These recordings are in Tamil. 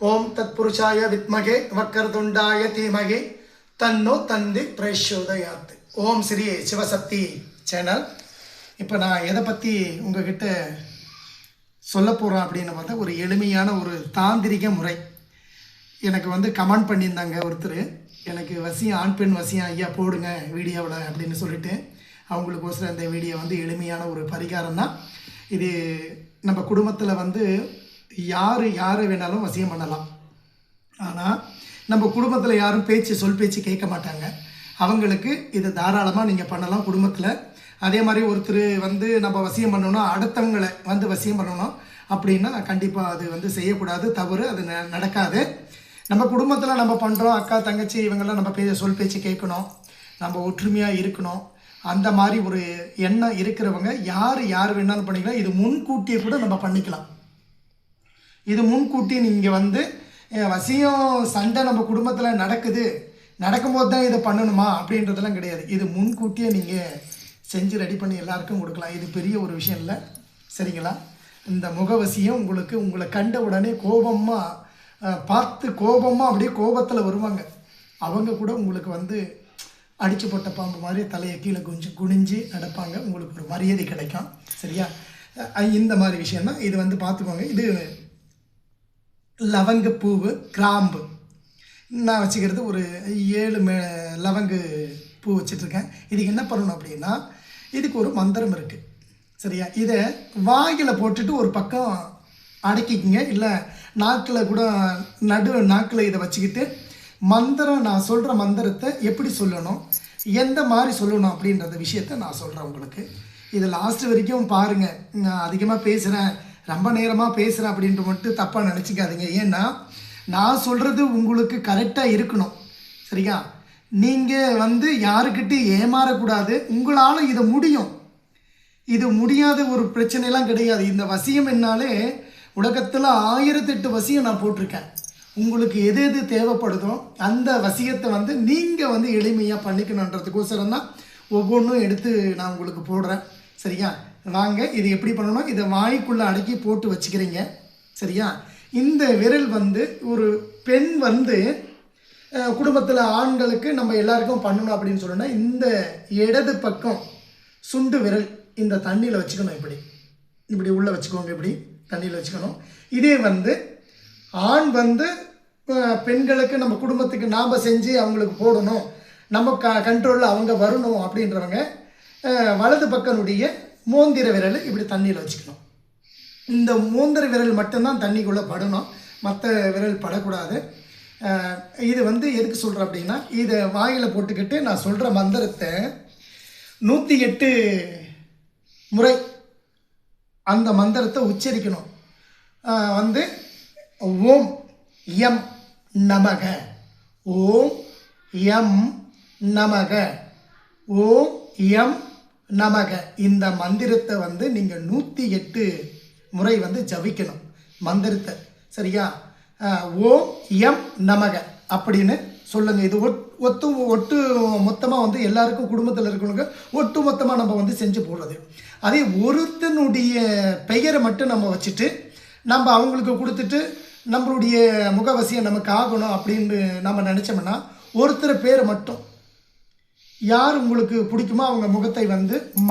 ஓம் தத்புருஷாய வித்மகே வக்கரதுண்டாய தீமகே தன்னோ தந்தி பிரச்சோதயாத். ஓம் ஸ்ரீ சிவசக்தி சேனல். இப்போ நான் எதை பற்றி உங்ககிட்ட சொல்ல போகிறேன் அப்படின்னு பார்த்தா, ஒரு எளிமையான ஒரு தாந்திரிக முறை. எனக்கு கமெண்ட் பண்ணியிருந்தாங்க ஒருத்தர், எனக்கு வசியம் ஆண் பெண் வசியம் ஐயா போடுங்க வீடியோவில் அப்படின்னு சொல்லிட்டு, அவங்களுக்கோசரம் இந்த வீடியோ எளிமையான ஒரு பரிகாரம் தான் இது. நம்ம குடும்பத்தில் யாரை வேணாலும் வசியம் பண்ணலாம். ஆனால் நம்ம குடும்பத்தில் யாரும் சொல் பேச்சு கேட்க மாட்டாங்க. அவங்களுக்கு இது தாராளமாக நீங்கள் பண்ணலாம் குடும்பத்தில். அதே மாதிரி ஒருத்தர் நம்ம வசியம் பண்ணணும், அடுத்தவங்களை வசியம் பண்ணணும் அப்படின்னா கண்டிப்பாக அது செய்யக்கூடாது, தவறு, அது நடக்காது. நம்ம குடும்பத்தில் நம்ம பண்ணுறோம், அக்கா தங்கச்சி இவங்கெல்லாம் நம்ம சொல் பேச்சு கேட்கணும், நம்ம ஒற்றுமையாக இருக்கணும். அந்த மாதிரி ஒரு எண்ணம் இருக்கிறவங்க யார் வேணாலும் பண்ணிக்கலாம். இது முன்கூட்டியே கூட நம்ம பண்ணிக்கலாம். இது முன்கூட்டி நீங்கள் வசியம் சண்டை நம்ம குடும்பத்தில் நடக்கும்போது தான் இதை பண்ணணுமா அப்படின்றதெல்லாம் கிடையாது. இது முன்கூட்டியே நீங்கள் செஞ்சு ரெடி பண்ணி எல்லாருக்கும் கொடுக்கலாம். இது பெரிய ஒரு விஷயம் இல்லை, சரிங்களா? இந்த முகவசியம் உங்களை கண்ட உடனே கோபமாக அப்படியே கோபத்தில் வருவாங்க. அவங்க கூட உங்களுக்கு அடிச்சு போட்ட பாம்பு மாதிரி தலையை கீழே குனிஞ்சு நடப்பாங்க. உங்களுக்கு ஒரு மரியாதை கிடைக்கும், சரியா? இந்த மாதிரி விஷயம்தான் இது. பார்த்துக்கோங்க. இது லவங்கப்பூவு, கிராம்பு நான் வச்சுக்கிறது ஒரு 7 லவங்கு பூ வச்சிட்ருக்கேன். இதுக்கு என்ன பண்ணணும் அப்படின்னா, இதுக்கு ஒரு மந்திரம் இருக்குது, சரியா? இதை வாயில் போட்டுட்டு ஒரு பக்கம் அடக்கிக்கிங்க, இல்லை நாக்கில் கூட நாக்கில் இதை வச்சுக்கிட்டு மந்திரம், நான் சொல்கிற மந்திரத்தை எப்படி சொல்லணும், எந்த மாதிரி சொல்லணும் அப்படின்றத விஷயத்தை நான் சொல்கிறேன் உங்களுக்கு. இதை லாஸ்ட் வரைக்கும் பாருங்கள். நான் அதிகமாக பேசுகிறேன், ரொம்ப நேரமாக பேசுகிறேன் அப்படின்ட்டு மட்டும் தப்பாக நினச்சிக்காதீங்க. ஏன்னா நான் சொல்கிறது உங்களுக்கு கரெக்டாக இருக்கணும், சரியா? நீங்கள் யாருக்கிட்டையும் ஏமாறக்கூடாது. உங்களால் இதை முடியும். இது முடியாத ஒரு பிரச்சனைலாம் கிடையாது. இந்த வசியம் என்னாலே உலகத்தில் 1008 வசியம் நான் போட்டிருக்கேன். உங்களுக்கு எது தேவைப்படுதோ அந்த வசியத்தை நீங்கள் எளிமையாக பண்ணிக்கணுன்றதுக்கோசரம் தான் ஒவ்வொன்றும் எடுத்து நான் உங்களுக்கு போடுறேன், சரியா? வாங்க, இது எப்படி பண்ணணும். இதை வாய்க்குள்ளே அடக்கி போட்டு வச்சுக்கிறீங்க, சரியா? இந்த விரல் ஒரு பெண் குடும்பத்தில் ஆண்களுக்கு நம்ம எல்லாருக்கும் பண்ணணும் அப்படின்னு சொன்னோன்னா, இந்த இடது பக்கம் சுண்டு விரல் இந்த தண்ணியில் வச்சுக்கணும். இப்படி உள்ளே வச்சுக்கோங்க, இப்படி தண்ணியில் வச்சுக்கணும். இதே ஆண் பெண்களுக்கு நம்ம குடும்பத்துக்கு நாம் செஞ்சு அவங்களுக்கு போடணும், நம்ம கண்ட்ரோலில் அவங்க வரணும் அப்படின்றவங்க வலது பக்கனுடைய மோந்திர விரல் இப்படி தண்ணியில் வச்சுக்கணும். இந்த மோந்திர விரல் மட்டும்தான் தண்ணிக்குள்ளே படணும், மற்ற விரல் படக்கூடாது. இது எதுக்கு சொல்கிறேன் அப்படின்னா, இதை வாயில் போட்டுக்கிட்டு நான் சொல்கிற மந்திரத்தை 108 முறை அந்த மந்திரத்தை உச்சரிக்கணும். ஓம் யம் நமக, ஓம் யம் நமக, ஓம் யம் நமக. இந்த மந்திரத்தை நீங்கள் 108 முறை ஜபிக்கணும் மந்திரத்தை, சரியா? ஓம் யம் நமக அப்படின்னு சொல்லுங்கள். இது ஒட்டு மொத்தமாக எல்லாருக்கும் குடும்பத்தில் இருக்கிறவங்க ஒட்டு மொத்தமாக நம்ம செஞ்சு போடுறது. அதே ஒருத்தனுடைய பெயரை மட்டும் நம்ம வச்சுட்டு நம்ம அவங்களுக்கு கொடுத்துட்டு நம்மளுடைய முகவசியம் நமக்கு ஆகணும் அப்படின்னு நம்ம நினச்சோம்னா, ஒருத்தர் பேரை மட்டும் யார் உங்களுக்கு பிடிக்குமோ அவங்க முகத்தை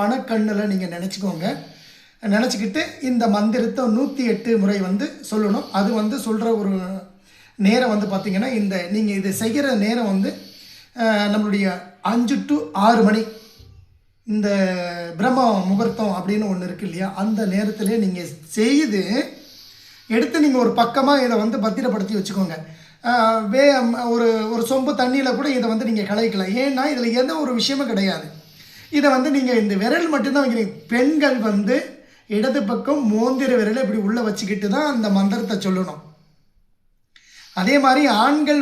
மனக்கண்ணில் நீங்கள் நினச்சிக்கோங்க. நினச்சிக்கிட்டு இந்த மந்திரத்தை 108 முறை சொல்லணும். அது சொல்கிற ஒரு நேரம் பார்த்திங்கன்னா, நீங்கள் இதை செய்கிற நேரம் நம்மளுடைய 5 to 6 மணி, இந்த பிரம்ம முகூர்த்தம் அப்படின்னு ஒன்று இருக்குது இல்லையா, அந்த நேரத்திலே நீங்கள் செய்து எடுத்து நீங்கள் ஒரு பக்கமாக இதை பத்திரப்படுத்தி வச்சுக்கோங்க. ஒரு சொம்பு தண்ணியில் கூட இதை நீங்கள் கலைக்கலாம். ஏன்னா இதில் எந்த ஒரு விஷயமும் கிடையாது. இதை நீங்கள் இந்த விரல் மட்டும்தான் வைக்கிறீங்க. பெண்கள் இடது பக்கம் மோந்திர விரலை இப்படி உள்ளே வச்சுக்கிட்டு தான் அந்த மந்திரத்தை சொல்லணும். அதே மாதிரி ஆண்கள்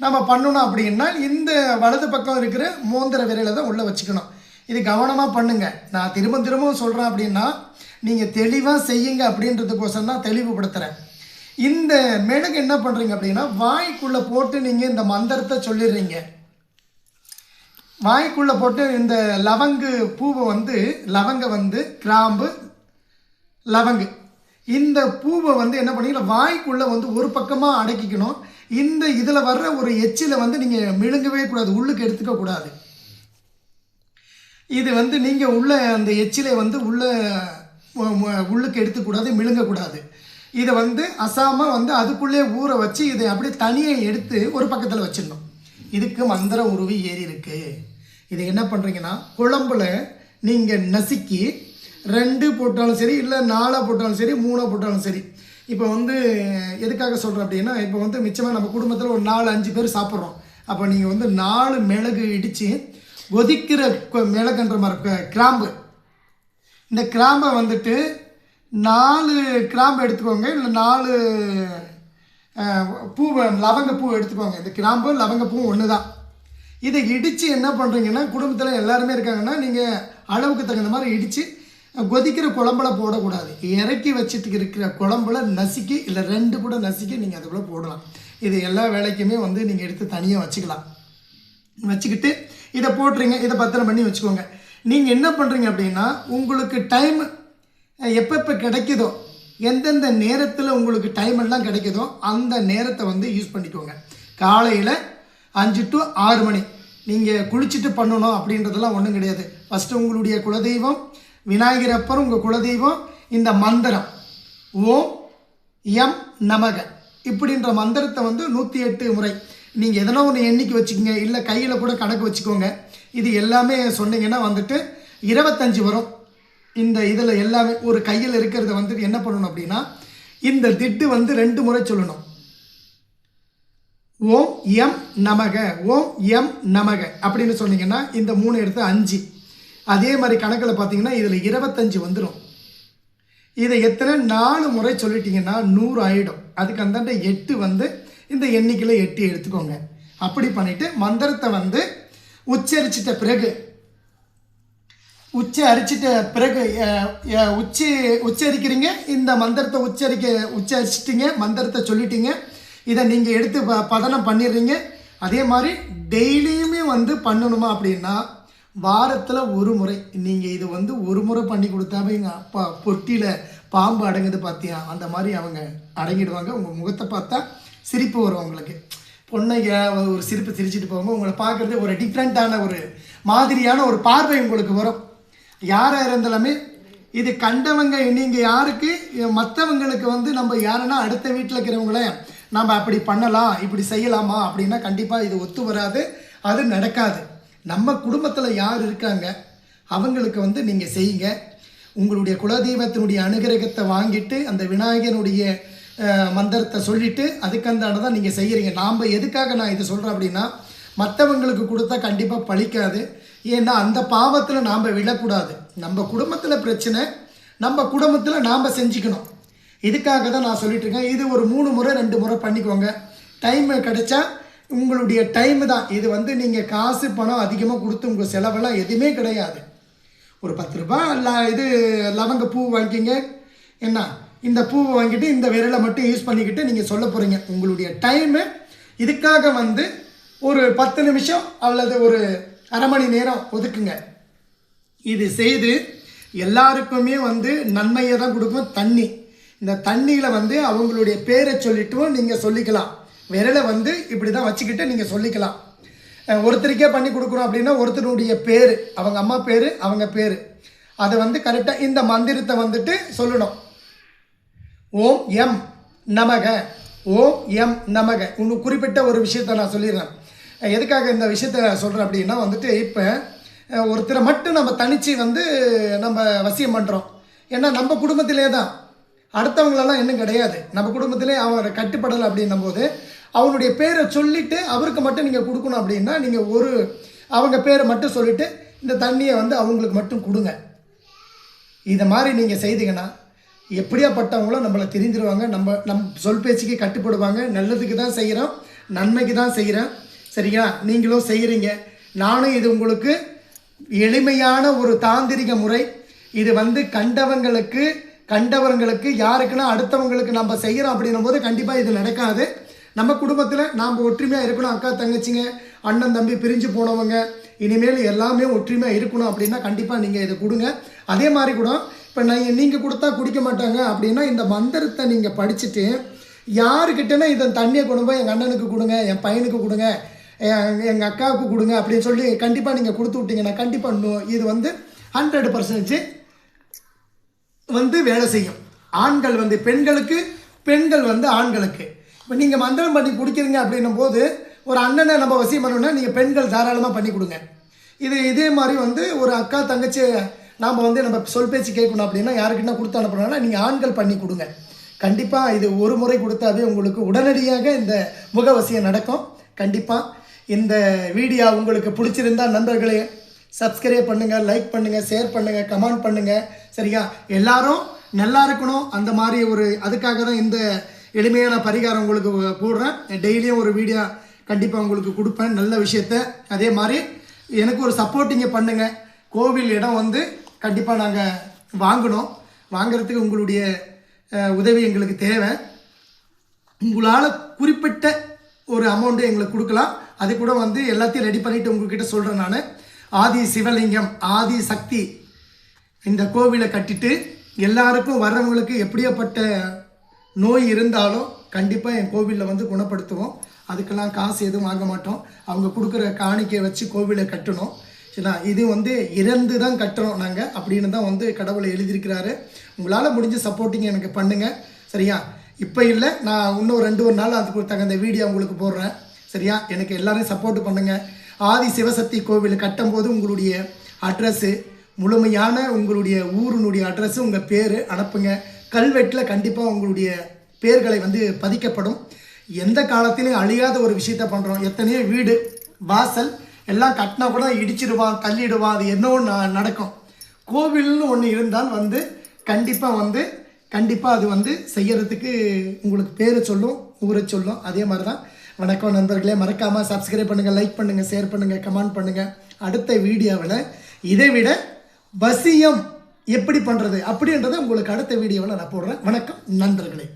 நம்ம பண்ணணும் அப்படின்னா இந்த வலது பக்கம் இருக்கிற மோந்திர விரலை தான் உள்ளே வச்சுக்கணும். இது கவனமாக பண்ணுங்கள். நான் திரும்பவும் சொல்கிறேன் அப்படின்னா, நீங்கள் தெளிவாக செய்யுங்க அப்படின்றதுக்கோசரம் தான் தெளிவுபடுத்துகிறேன். இந்த மெழுகு என்ன பண்ணுறீங்க அப்படின்னா, வாய்க்குள்ளே போட்டு நீங்கள் இந்த மந்திரத்தை சொல்லிடுறீங்க. வாய்க்குள்ளே போட்டு இந்த லவங்கு பூவை லவங்க கிராம்பு, லவங்கு இந்த பூவை வந்து என்ன பண்ணிக்கலாம், வாய்க்குள்ளே வந்து ஒரு பக்கமாக அடக்கிக்கணும். இந்த இதில் வர்ற ஒரு எச்சிலை வந்து நீங்கள் மிழுங்கவே கூடாது, உள்ளுக்கு எடுத்துக்க கூடாது. இது வந்து நீங்கள் உள்ள அந்த எச்சிலை வந்து உள்ளுக்கு எடுத்துக்கூடாது, மிழுங்கக்கூடாது. இதை வந்து அசாமல் வந்து அதுக்குள்ளே ஊற வச்சு இதை அப்படியே தனியாக எடுத்து ஒரு பக்கத்தில் வச்சிடணும். இதுக்கு மந்திர உருவி ஏறி இருக்குது. இதை என்ன பண்ணுறீங்கன்னா, குழம்புல நீங்கள் நசுக்கி 2 போட்டாலும் சரி, இல்லை 4 போட்டாலும் சரி, 3 போட்டாலும் சரி. இப்போ வந்து எதுக்காக சொல்கிறேன் அப்படின்னா, இப்போ வந்து மிச்சமாக நம்ம குடும்பத்தில் ஒரு 4-5 பேர் சாப்பிட்றோம். அப்போ நீங்கள் வந்து 4 மிளகு இடித்து கொதிக்கிற மிளகுன்ற மாதிரி கிராம்பு, இந்த கிராம்பை வந்துட்டு 4 கிராம்பு எடுத்துக்கோங்க, இல்லை 4 லவங்கப்பூ எடுத்துக்கோங்க. இந்த கிராம்பு லவங்கப்பூ ஒன்று தான். இதை இடித்து என்ன பண்ணுறீங்கன்னா, குடும்பத்தில் எல்லாருமே இருக்காங்கன்னா நீங்கள் அளவுக்கு தகுந்த மாதிரி இடித்து கொதிக்கிற குழம்புல போடக்கூடாது. இறக்கி வச்சுட்டு இருக்கிற குழம்புல நசுக்கி, இல்லை 2 கூட நசுக்கி நீங்கள் அதுக்குள்ளே போடலாம். இது எல்லா வேலைக்குமே வந்து நீங்கள் எடுத்து தனியாக வச்சுக்கலாம். வச்சுக்கிட்டு இதை போட்டுறீங்க. இதை பத்திரம் பண்ணி வச்சுக்கோங்க. நீங்கள் என்ன பண்ணுறீங்க அப்படின்னா, உங்களுக்கு டைம் எப்பப்போ கிடைக்குதோ, எந்தெந்த நேரத்தில் உங்களுக்கு டைம் எல்லாம் கிடைக்குதோ அந்த நேரத்தை வந்து யூஸ் பண்ணிக்கோங்க. காலையில் 5 to 6 மணி நீங்கள் குளிச்சுட்டு பண்ணணும் அப்படின்றதெல்லாம் ஒன்றும் கிடையாது. ஃபஸ்ட்டு உங்களுடைய குலதெய்வம் விநாயகர், அப்புறம் உங்கள் குலதெய்வம், இந்த மந்திரம் ஓம் எம் நமக இப்படின்ற மந்திரத்தை வந்து 108 முறை நீங்கள் எதனா ஒன்று எண்ணிக்கை வச்சுக்கோங்க, இல்லை கையில் கூட கணக்கு வச்சுக்கோங்க. இது எல்லாமே சொன்னீங்கன்னா வந்துட்டு 25 வரும். இந்த இதில் எல்லாமே ஒரு கையில் இருக்கிறத வந்துட்டு என்ன பண்ணணும் அப்படின்னா, இந்த திட்டு வந்து 2 முறை சொல்லணும். ஓம் எம் நமக, ஓம் எம் நமக அப்படின்னு சொன்னீங்கன்னா இந்த 3 எடுத்து 5. அதே மாதிரி கணக்கில் பார்த்தீங்கன்னா இதில் 25 வந்துடும். இதை எத்தனை 4 முறை சொல்லிட்டீங்கன்னா 100 ஆகிடும். அதுக்கு அந்தாண்ட 8 வந்து இந்த எண்ணிக்கையில் 8 எடுத்துக்கோங்க. அப்படி பண்ணிவிட்டு மந்திரத்தை வந்து உச்சரிச்சிட்ட பிறகு உச்சரிக்கிறீங்க. இந்த மந்திரத்தை உச்சரிச்சிட்டிங்க, மந்திரத்தை சொல்லிட்டீங்க. இதை நீங்கள் எடுத்து பதனம் பண்ணிடுறீங்க. அதே மாதிரி டெய்லியுமே வந்து பண்ணணுமா அப்படின்னா வாரத்தில் 1 முறை நீங்கள் இது வந்து 1 முறை பண்ணி கொடுத்தாவே எங்கள் அப்பா பொட்டியில் பாம்பு அடங்குது பார்த்தியா, அந்த மாதிரி அவங்க அடங்கிடுவாங்க. உங்கள் முகத்தை பார்த்தா சிரிப்பு வரும். உங்களுக்கு பொண்ணைங்க ஒரு சிரிப்பு சிரிச்சுட்டு போவாங்க. உங்களை பார்க்குறது ஒரு டிஃப்ரெண்ட்டான ஒரு மாதிரியான ஒரு பார்வை உங்களுக்கு வரும். யாராக இருந்தாலுமே இது கண்டவங்க நீங்கள் யாருக்கு மற்றவங்களுக்கு வந்து நம்ம யாருன்னா அடுத்த வீட்டில் இருக்கிறவங்கள நம்ம அப்படி பண்ணலாம், இப்படி செய்யலாமா அப்படின்னா கண்டிப்பாக இது ஒத்து வராது, அது நடக்காது. நம்ம குடும்பத்தில் யார் இருக்காங்க அவங்களுக்கு வந்து நீங்கள் செய்யுங்க. உங்களுடைய குலதெய்வத்தினுடைய அனுகிரகத்தை வாங்கிட்டு அந்த விநாயகனுடைய மந்திரத்தை சொல்லிவிட்டு அதுக்கந்தான தான் நீங்கள் செய்கிறீங்க. நாம் எதுக்காக நான் இதை சொல்கிறேன் அப்படின்னா, மற்றவங்களுக்கு கொடுத்தா கண்டிப்பாக பழிக்காது. ஏன்னா அந்த பாவத்தில் நாம் விழக்கூடாது. நம்ம குடும்பத்தில் பிரச்சனை, நம்ம குடும்பத்தில் நாம் செஞ்சுக்கணும். இதுக்காக தான் நான் சொல்லிட்டு இருக்கேன். இது ஒரு 3 முறை 2 முறை பண்ணிக்கோங்க. டைம் கிடைச்சா உங்களுடைய டைம் தான் இது. வந்து நீங்கள் காசு பணம் அதிகமாக கொடுத்து உங்கள் செலவெல்லாம் எதுவுமே கிடையாது. ஒரு 10 ரூபாய் இது லவங்க பூ வாங்கிக்கிங்க. என்ன, இந்த பூவை வாங்கிட்டு இந்த விரலை மட்டும் யூஸ் பண்ணிக்கிட்டு நீங்கள் சொல்ல போகிறீங்க. உங்களுடைய டைமு இதுக்காக வந்து ஒரு 10 நிமிஷம் அல்லது ஒரு அரை மணி நேரம் ஒதுக்குங்க. இது செய்து எல்லாருக்குமே வந்து நன்மையை தான் கொடுக்கும். தண்ணி, இந்த தண்ணியில் வந்து அவங்களுடைய பேரை சொல்லிட்டும் நீங்கள் சொல்லிக்கலாம். விரலை வந்து இப்படி தான் வச்சுக்கிட்டு நீங்கள் சொல்லிக்கலாம். ஒருத்தருக்கே பண்ணி கொடுக்குறோம் அப்படின்னா ஒருத்தருடைய பேர், அவங்க அம்மா பேர், அவங்க பேர், அதை வந்து கரெக்டாக இந்த மந்திரத்தை வந்துட்டு சொல்லணும். ஓம் எம் நமக, ஓம் எம் நமக. இன்னும் குறிப்பிட்ட ஒரு விஷயத்தை நான் சொல்லிடுறேன். எதுக்காக இந்த விஷயத்த சொல்கிறேன் அப்படின்னா வந்துட்டு, இப்போ ஒருத்தரை மட்டும் நம்ம தனித்து வந்து நம்ம வசியம் பண்ணுறோம். ஏன்னா நம்ம குடும்பத்திலே தான், அடுத்தவங்களெல்லாம் இன்னும் கிடையாது. நம்ம குடும்பத்திலே அவரை கட்டுப்படலை அப்படின்னும் போது அவனுடைய பேரை சொல்லிவிட்டு அவருக்கு மட்டும் நீங்கள் கொடுக்கணும். அப்படின்னா நீங்கள் அவங்க பேரை மட்டும் சொல்லிவிட்டு இந்த தண்ணியை வந்து அவங்களுக்கு மட்டும் கொடுங்க. இதை மாதிரி நீங்கள் செய்தீங்கன்னா எப்படியாப்பட்டவங்களும் நம்மளை தெரிஞ்சிருவாங்க. நம் சொல் பேச்சுக்கு கட்டுப்படுவாங்க. நல்லதுக்கு தான் செய்கிறோம், நன்மைக்கு தான் செய்கிறேன். சரியா? நீங்களும் செய்கிறீங்க. நானும் இது உங்களுக்கு எளிமையான ஒரு தாந்திரிக முறை. இது வந்து கண்டவங்களுக்கு யாருக்குன்னா அடுத்தவங்களுக்கு நம்ம செய்கிறோம் அப்படின்னும் போது கண்டிப்பாக இது நடக்காது. நம்ம குடும்பத்தில் நாம் ஒற்றுமையாக இருக்கணும். அக்கா தங்கச்சிங்க, அண்ணன் தம்பி பிரிஞ்சு போனவங்க இனிமேல் எல்லாமே ஒற்றுமையாக இருக்கணும் அப்படின்னா கண்டிப்பாக நீங்கள் இதை கொடுங்க. அதே மாதிரி கூட இப்போ நீங்கள் கொடுத்தா குடிக்க மாட்டாங்க அப்படின்னா இந்த மந்திரத்தை நீங்கள் படிச்சுட்டு யாருக்கிட்டனா இதை தண்ணியை கொண்டு போய் எங்கள் அண்ணனுக்கு கொடுங்க, என் பையனுக்கு கொடுங்க, எங்கள் அக்காவுக்கு கொடுங்க அப்படின்னு சொல்லி கண்டிப்பாக நீங்கள் கொடுத்து விட்டீங்கன்னா கண்டிப்பாக இது வந்து 100% வந்து வேலை செய்யும். ஆண்கள் வந்து பெண்களுக்கு, பெண்கள் வந்து ஆண்களுக்கு. இப்போ நீங்கள் மந்திரம் பண்ணி குடிக்கிறீங்க அப்படின்னும் போது ஒரு அண்ணனை நம்ம வசியம் பண்ணணும்னா நீங்கள் பெண்கள் தாராளமாக பண்ணி கொடுங்க. இதே மாதிரி வந்து ஒரு அக்கா தங்கச்சி நாம் வந்து நம்ம சொல் பேச்சு கேட்கணும் அப்படின்னா யாருக்கிட்ட கொடுத்து அனுப்புறோம்னா நீங்கள் ஆண்கள் பண்ணி கொடுங்க. கண்டிப்பாக இது ஒரு முறை கொடுத்தாவே உங்களுக்கு உடனடியாக இந்த முகவசியம் நடக்கும். கண்டிப்பாக இந்த வீடியோ உங்களுக்கு பிடிச்சிருந்தா நண்பர்களே சப்ஸ்கிரைப் பண்ணுங்கள், லைக் பண்ணுங்கள், ஷேர் பண்ணுங்கள், கமெண்ட் பண்ணுங்கள். சரியா? எல்லாரும் நல்லா இருக்கணும். அந்த மாதிரி அதுக்காக தான் இந்த எளிமையான பரிகாரம் உங்களுக்கு போடுறேன். டெய்லியும் ஒரு வீடியோ கண்டிப்பாக உங்களுக்கு கொடுப்பேன் நல்ல விஷயத்த. அதே மாதிரி எனக்கு ஒரு சப்போர்ட்டிங்க பண்ணுங்கள். கோவில் இடம் வந்து கண்டிப்பாக நாங்கள் வாங்குறதுக்கு உங்களுடைய உதவி எங்களுக்கு தேவை. உங்களால் குறிப்பிட்ட ஒரு அமௌண்ட்டு எங்களுக்கு கொடுக்கலாம். அது கூட வந்து எல்லாத்தையும் ரெடி பண்ணிவிட்டு உங்கள்கிட்ட சொல்கிறேன். நான் ஆதி சிவலிங்கம், ஆதி சக்தி இந்த கோவிலை கட்டிட்டு எல்லாருக்கும் வர்றவங்களுக்கு எப்படியாப்பட்ட நோய் இருந்தாலும் கண்டிப்பாக என் கோவிலில் வந்து குணப்படுத்துவோம். அதுக்கெல்லாம் காசு எதுவும் வாங்க மாட்டோம். அவங்க கொடுக்குற காணிக்கையை வச்சு கோவிலை கட்டணும். சரிங்களா? இது வந்து இறந்து தான் கட்டுறோம் நாங்கள் அப்படின்னு தான் வந்து கடவுளை எழுதியிருக்கிறாரு. உங்களால் முடிஞ்ச சப்போர்ட்டிங் எனக்கு பண்ணுங்கள். சரியா? இப்போ இல்லை, நான் இன்னும் 2 நாள் அதுக்கு தகுந்த வீடியோ உங்களுக்கு போடுறேன். சரியா? எனக்கு எல்லோரும் சப்போர்ட் பண்ணுங்கள். ஆதி சிவசக்தி கோவில் கட்டும்போது உங்களுடைய அட்ரஸ்ஸு, முழுமையான உங்களுடைய ஊரினுடைய அட்ரஸ்ஸு, உங்கள் பேர் அனுப்புங்க. கல்வெட்டில் கண்டிப்பாக உங்களுடைய பேர்களை வந்து பதிக்கப்படும். எந்த காலத்திலையும் அழியாத ஒரு விஷயத்த பண்ணுறோம். எத்தனையோ வீடு வாசல் எல்லாம் கட்டினா கூட இடிச்சிடுவான், தள்ளிடுவான், அது என்னவோ நடக்கும். கோவில்னு ஒன்று இருந்தால் வந்து கண்டிப்பாக அது வந்து செய்யறதுக்கு உங்களுக்கு பேரை சொல்லும், ஊரை சொல்லும். அதே மாதிரி தான். வணக்கம் நண்பர்களே, மறக்காமல் சப்ஸ்கிரைப் பண்ணுங்கள், லைக் பண்ணுங்கள், ஷேர் பண்ணுங்கள், கமெண்ட் பண்ணுங்கள். அடுத்த வீடியோவில் இதை விட வசியம் எப்படி பண்ணுறது அப்படின்றத உங்களுக்கு அடுத்த வீடியோவில் நான் போடுறேன். வணக்கம் நண்பர்களே.